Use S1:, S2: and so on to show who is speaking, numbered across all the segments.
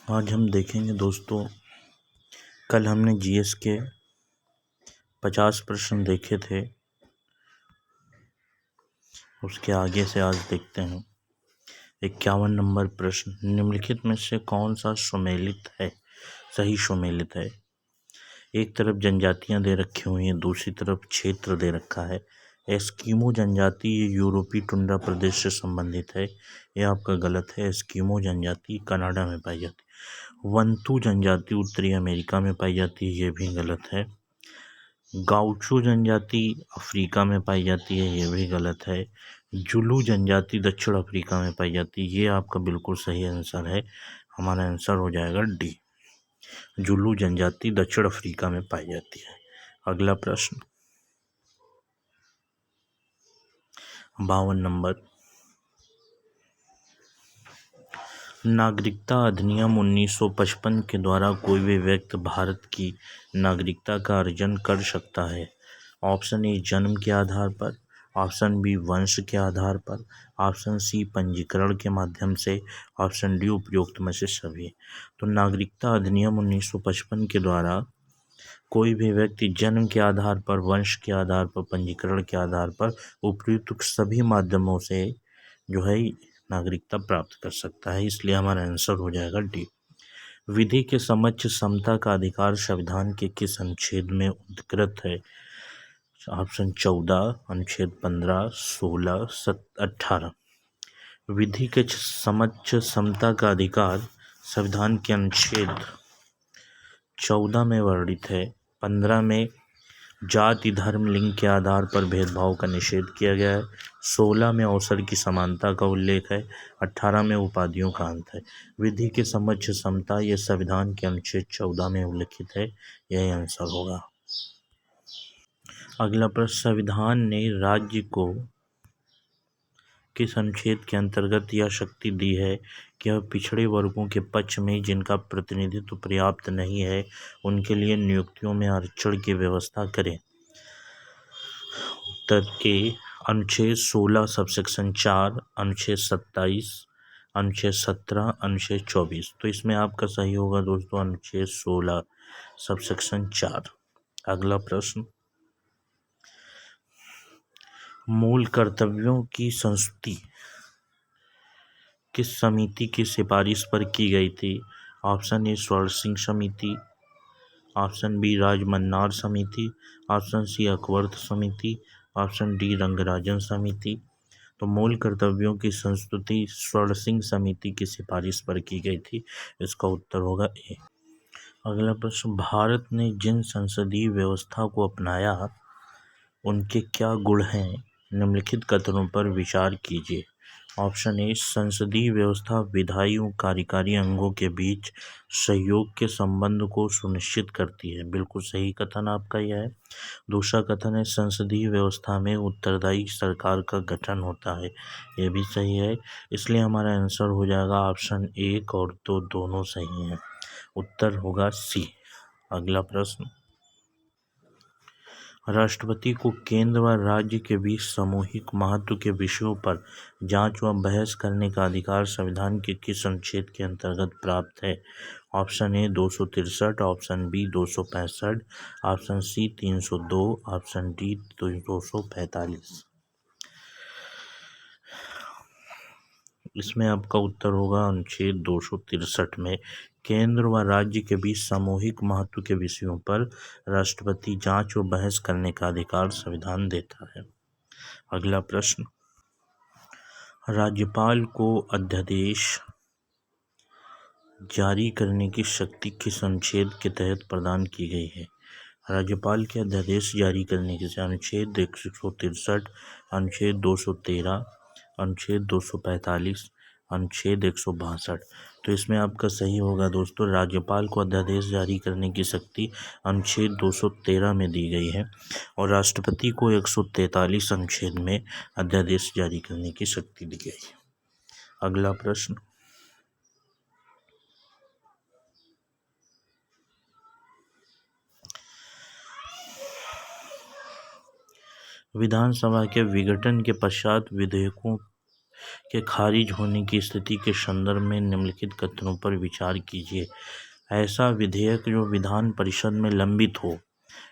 S1: आज हम देखेंगे दोस्तों, कल हमने जीएस के 50 प्रश्न देखे थे। उसके आगे से आज देखते हैं 51 नंबर प्रश्न। निम्नलिखित में से कौन सा सही सुमेलित है। एक तरफ जनजातियां दे रखी हुई हैं, दूसरी तरफ क्षेत्र दे रखा है। एस्किमो जनजाति ये यूरोपीय टुंड्रा प्रदेश से संबंधित है, ये आपका गलत है। एस्किमो जनजाति कनाडा में पाई जाती है। वंतू जनजाति उत्तरी अमेरिका में पाई जाती है, ये भी गलत है। गाउचो जनजाति अफ्रीका में पाई जाती है, ये भी गलत है। जुलू जनजाति दक्षिण अफ्रीका में पाई जाती है, ये आपका बिल्कुल सही आंसर है। हमारा आंसर हो जाएगा डी, जुलू जनजाति दक्षिण अफ्रीका में पाई जाती है। अगला प्रश्न 52 नंबर। नागरिकता अधिनियम 1955 के द्वारा कोई भी व्यक्ति भारत की नागरिकता का अर्जन कर सकता है। ऑप्शन ए जन्म के आधार पर, ऑप्शन बी वंश के आधार पर, ऑप्शन सी पंजीकरण के माध्यम से, ऑप्शन डी उपरोक्त में से सभी। तो नागरिकता अधिनियम 1955 के द्वारा कोई भी व्यक्ति जन्म के आधार पर, वंश के आधार पर, पंजीकरण के आधार पर उपयुक्त सभी माध्यमों से जो है नागरिकता प्राप्त कर सकता है, इसलिए हमारा आंसर हो जाएगा डी। विधि के समक्ष समता का अधिकार संविधान के किस अनुच्छेद में उद्धृत है। ऑप्शन 14, अनुच्छेद 15, 16, 18। विधि के समक्ष समता का अधिकार संविधान के अनुच्छेद 14 में वर्णित है। 15 में जाति धर्म लिंग के आधार पर भेदभाव का निषेध किया गया है। 16 में अवसर की समानता का उल्लेख है। 18 में उपाधियों का अंत है। विधि के समक्ष समता ये संविधान के अनुच्छेद 14 में उल्लिखित है, यही आंसर होगा। अगला प्रश्न, संविधान ने राज्य को किस अनुच्छेद के अंतर्गत यह शक्ति दी है कि वह पिछड़े वर्गों के पक्ष में जिनका प्रतिनिधित्व पर्याप्त नहीं है उनके लिए नियुक्तियों में आरक्षण की व्यवस्था करें। उत्तर के अनुच्छेद 16 सबसेक्शन 4, अनुच्छेद 27, अनुच्छेद 17, अनुच्छेद 24। तो इसमें आपका सही होगा दोस्तों अनुच्छेद 16 सबसेक्शन 4। अगला प्रश्न, मूल कर्तव्यों की संस्तुति किस समिति की सिफारिश पर की गई थी। ऑप्शन ए स्वर्ण सिंह समिति, ऑप्शन बी राजमन्नार समिति, ऑप्शन सी अकवर्थ समिति, ऑप्शन डी रंगराजन समिति। तो मूल कर्तव्यों की संस्तुति स्वर्ण सिंह समिति की सिफारिश पर की गई थी, इसका उत्तर होगा ए। अगला प्रश्न, भारत ने जिन संसदीय व्यवस्था को अपनाया उनके क्या गुण हैं, निम्नलिखित कथनों पर विचार कीजिए। ऑप्शन ए संसदीय व्यवस्था विधायी और कार्यकारी अंगों के बीच सहयोग के संबंध को सुनिश्चित करती है, बिल्कुल सही कथन आपका यह है। दूसरा कथन है संसदीय व्यवस्था में उत्तरदायी सरकार का गठन होता है, ये भी सही है, इसलिए हमारा आंसर हो जाएगा ऑप्शन 1 और 2 दोनों सही हैं, उत्तर होगा सी। अगला प्रश्न, राष्ट्रपति को केंद्र व राज्य के बीच सामूहिक महत्व के विषयों पर जांच व बहस करने का अधिकार संविधान के किस अनुच्छेद के अंतर्गत प्राप्त है। Option A 263, option B 265, option C 302, option D 245। इसमें आपका उत्तर होगा अनुच्छेद 263 में केंद्र व राज्य के बीच सामूहिक महत्व के विषयों पर राष्ट्रपति जांच व बहस करने का अधिकार संविधान देता है। अगला प्रश्न, राज्यपाल को अध्यादेश जारी करने की शक्ति किस अनुच्छेद के तहत प्रदान की गई है। राज्यपाल के अध्यादेश जारी करने के अनुच्छेद 163, अनुच्छेद 213, अनुच्छेद 245, अनुच्छेद 162। तो इसमें आपका सही होगा दोस्तों, राज्यपाल को अध्यादेश जारी करने की शक्ति अनुच्छेद 213 में दी गई है और राष्ट्रपति को 143 अनुच्छेद में अध्यादेश जारी करने की शक्ति दी गई है। अगला प्रश्न, विधानसभा के विघटन के पश्चात विधेयकों के खारिज होने की स्थिति के संदर्भ में निम्नलिखित कथनों पर विचार कीजिए। ऐसा विधेयक जो विधान परिषद में लंबित हो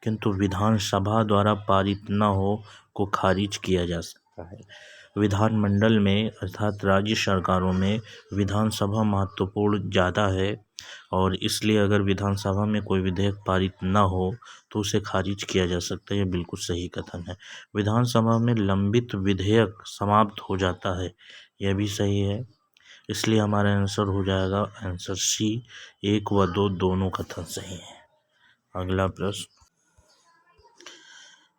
S1: किंतु विधानसभा द्वारा पारित न हो को खारिज किया जा सकता है। विधानमंडल में अर्थात राज्य सरकारों में विधानसभा महत्वपूर्ण ज़्यादा है और इसलिए अगर विधानसभा में कोई विधेयक पारित न हो तो उसे खारिज किया जा सकता है। यह बिल्कुल सही कथन है। विधानसभा में लंबित विधेयक समाप्त हो जाता है, यह भी सही है। इसलिए हमारा आंसर हो जाएगा आंसर सी, 1 व 2 दोनों कथन सही है। अगला प्रश्न,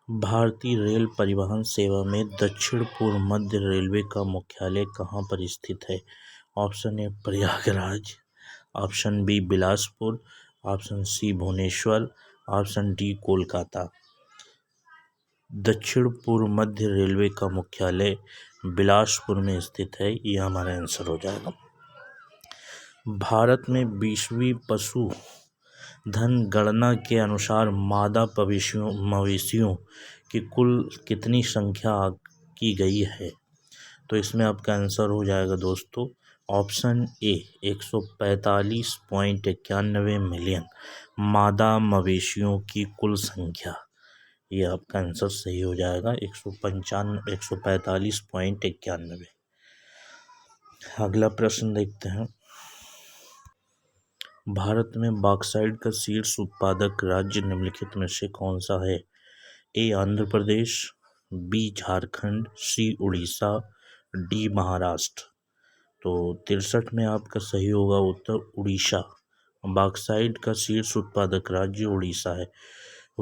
S1: भारतीय रेल परिवहन सेवा में दक्षिण पूर्व मध्य रेलवे का मुख्यालय कहाँ पर स्थित है? Option A Prayagraj, option B Bilaspur, option C Bhubaneswar, option D Kolkata. दक्षिण पूर्व मध्य रेलवे का मुख्यालय बिलासपुर में स्थित है, यह हमारा आंसर हो जाएगा। भारत में 20वीं पशु धन गणना के अनुसार मादा मवेशियों की कुल कितनी संख्या की गई है? तो इसमें आपका आंसर हो जाएगा दोस्तों ऑप्शन ए 145.91 मिलियन मादा मवेशियों की कुल संख्या। ये आपका आंसर सही हो जाएगा 145.91। अगला प्रश्न देखते हैं, भारत में बॉक्साइट का शीर्ष उत्पादक राज्य निम्नलिखित में से कौन सा है? ए आंध्र प्रदेश, बी झारखंड, सी उड़ीसा, डी महाराष्ट्र। तो 63 में आपका सही होगा उत्तर उड़ीसा। बॉक्साइट का शीर्ष उत्पादक राज्य उड़ीसा है।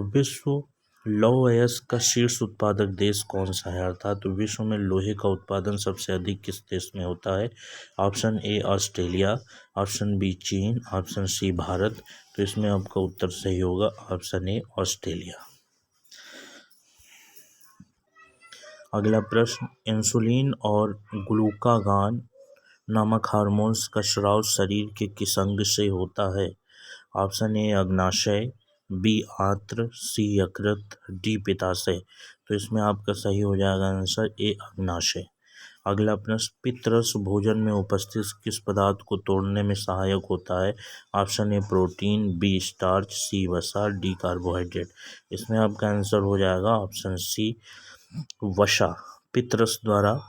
S1: विश्व लौह अयस्क का शीर्ष उत्पादक देश कौन सा है? अर्थात विश्व में लोहे का उत्पादन सबसे अधिक किस देश में होता है? Option A Australia, option B China, option C Bharat. तो इसमें आपका उत्तर सही होगा ऑप्शन ए ऑस्ट्रेलिया। अगला प्रश्न, इंसुलिन और ग्लूकागान नामक हार्मोन्स का स्राव शरीर के किस अंग से होता है? ऑप्शन ए अग्नाशय, बी आंत्र, सी यकृत, डी पित्ताशय। तो इसमें आपका सही हो जाएगा आंसर ए अग्नाशय। अगला प्रश्न, पित्तरस भोजन में उपस्थित किस पदार्थ को तोड़ने में सहायक होता है? Option A protein, B starch, C वसा, डी कार्बोहाइड्रेट। इसमें आपका आंसर हो जाएगा ऑप्शन सी वसा। पित्तरस द्वारा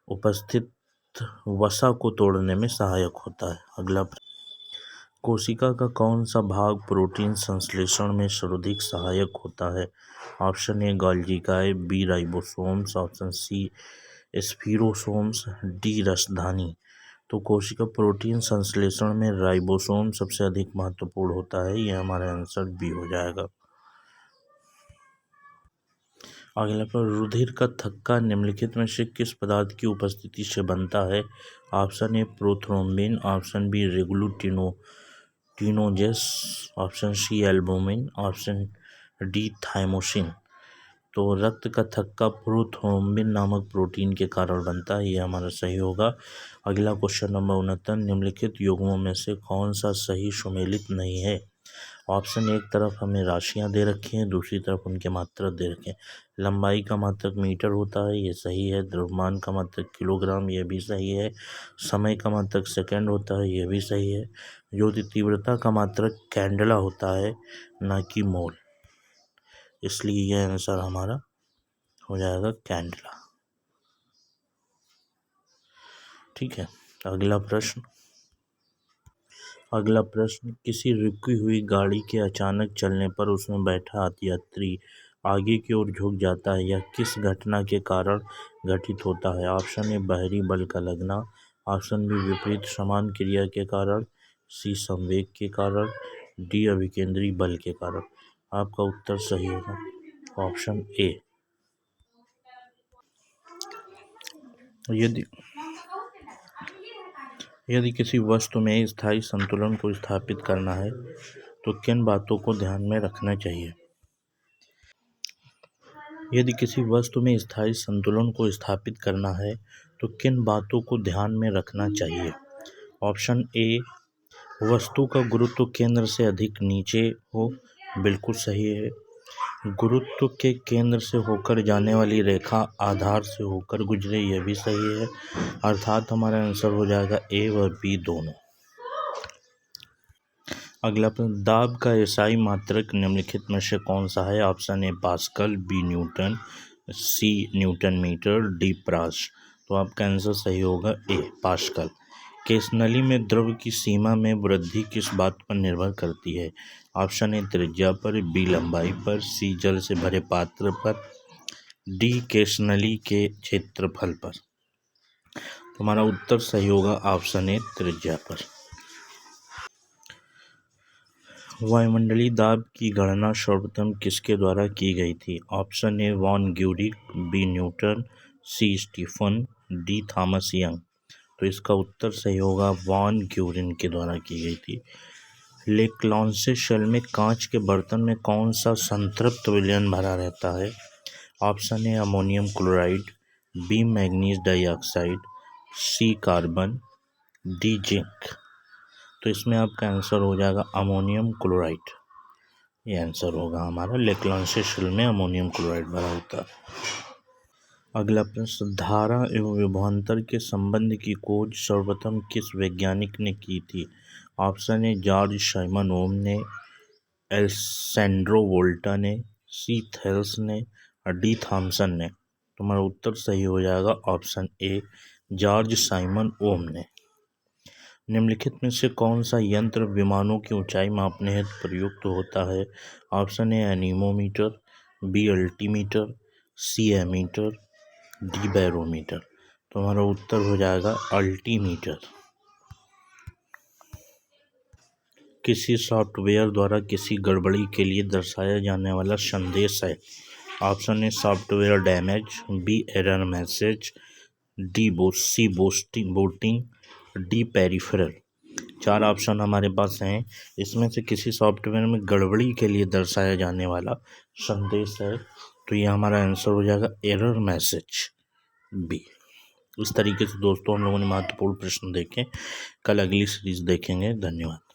S1: उपस्थित वसा को तोड़ने में सहायक होता है। अगला, कोशिका का कौन सा भाग प्रोटीन संश्लेषण में सर्वाधिक सहायक होता है? Option A Golgi, B ribosomes, option C spherosomes, D रसधानी। तो कोशिका प्रोटीन संश्लेषण में राइबोसोम सबसे अधिक महत्वपूर्ण होता है, यह हमारा आंसर बी हो जाएगा। अगला पर, रुधिर का थक्का निम्नलिखित में से किस पदार्थ की उपस्थिति से बनता है? Option A prothrombin, option B रेगुलुटिनोजेस, option C albumin, option D thymosin. तो रक्त का थक्का प्रोथ्रोम्बिन नामक प्रोटीन के कारण बनता है, यह हमारा सही होगा। अगला क्वेश्चन नंबर 69, निम्नलिखित युग्मों में से कौन सा सही सुमेलित नहीं है? ऑप्शन एक तरफ हमें राशियां दे रखी हैं, दूसरी तरफ उनके मात्रक दे रखे हैं। लंबाई का मात्रक मीटर होता है, ये सही है। द्रव्यमान का मात्रक किलोग्राम, ये भी सही है। समय का मात्रक सेकंड होता है, ये भी सही है। ज्योति तीव्रता का मात्रक कैंडला होता है, न कि मोल। इसलिए यह आंसर हमारा हो जाएगा कैंडला। ठीक है। अगला प्रश्न, किसी रुकी हुई गाड़ी के अचानक चलने पर उसमें बैठा यात्री आगे की ओर झुक जाता है, यह किस घटना के कारण घटित होता है? ऑप्शन ए बाहरी बल का लगना, ऑप्शन बी विपरीत समान क्रिया के कारण, सी संवेग के कारण, डी अभिकेंद्री बल के कारण। आपका उत्तर सही होगा ऑप्शन ए। यदि किसी वस्तु में स्थायी संतुलन को स्थापित करना है तो किन बातों को ध्यान में रखना चाहिए? यदि किसी वस्तु में स्थायी संतुलन को स्थापित करना है तो किन बातों को ध्यान में रखना चाहिए? ऑप्शन ए, वस्तु का गुरुत्व केंद्र से अधिक नीचे हो, बिल्कुल सही है। गुरुत्व के केंद्र से होकर जाने वाली रेखा आधार से होकर गुजरे, यह भी सही है। अर्थात हमारा आंसर हो जाएगा ए व बी दोनों। अगला प्रश्न, दाब का एसआई मात्रक निम्नलिखित में से कौन सा है? Option A pascal, B Newton, C newton metre, D प्रास। तो आपका आंसर सही होगा ए पास्कल। केशनली में द्रव की सीमा में वृद्धि किस बात पर निर्भर करती है? ऑप्शन ए त्रिज्या पर, बी लंबाई पर, सी जल से भरे पात्र पर, डी केशनली के क्षेत्रफल पर। तुम्हारा उत्तर सही होगा ऑप्शन ए त्रिज्या पर। वायुमंडलीय दाब की गणना सर्वप्रथम किसके द्वारा की गई थी? Option A von Guericke, B Newton, C Stefan, D Thomas Young. तो इसका उत्तर सही होगा वॉन ग्यूरिन के द्वारा की गई थी। लेक्लांसे शेल में कांच के बर्तन में कौन सा संतृप्त विलयन भरा रहता है? Option A ammonium chloride, B manganese dioxide, C carbon, D zinc. तो इसमें आपका आंसर हो जाएगा अमोनियम क्लोराइड। ये आंसर होगा हमारा। लेक्लांसे शेल में अमोनियम क्लोराइड भरा होता है। अगला प्रश्न, धारा एवं विभवांतर के संबंध की खोज सर्वप्रथम किस वैज्ञानिक ने की थी? ऑप्शन ए जॉर्ज साइमन ओम ने, एलेसेंड्रो वोल्टा ने, सी थेल्स ने और डी थॉमसन ने। तुम्हारा उत्तर सही हो जाएगा ऑप्शन ए जॉर्ज साइमन ओम ने। निम्नलिखित में से कौन सा यंत्र विमानों की ऊंचाई मापने हेतु प्रयुक्त होता है? Option A anemometer, B altimeter, C ammeter, D barometer. तुम्हारा उत्तर हो जाएगा अल्टीमीटर। किसी सॉफ्टवेयर द्वारा किसी गड़बड़ी के लिए दर्शाया जाने वाला संदेश है? Option A software damage, B error message, C booting, D peripheral. 4 option हमारे पास हैं। इसमें से किसी सॉफ्टवेयर में गड़बड़ी के लिए दर्शाया जाने वाला संदेश है, तो ये हमारा आंसर हो जाएगा एरर मैसेज बी। इस तरीके से दोस्तों हम लोगों ने महत्वपूर्ण प्रश्न देखे। कल अगली सीरीज देखेंगे। धन्यवाद।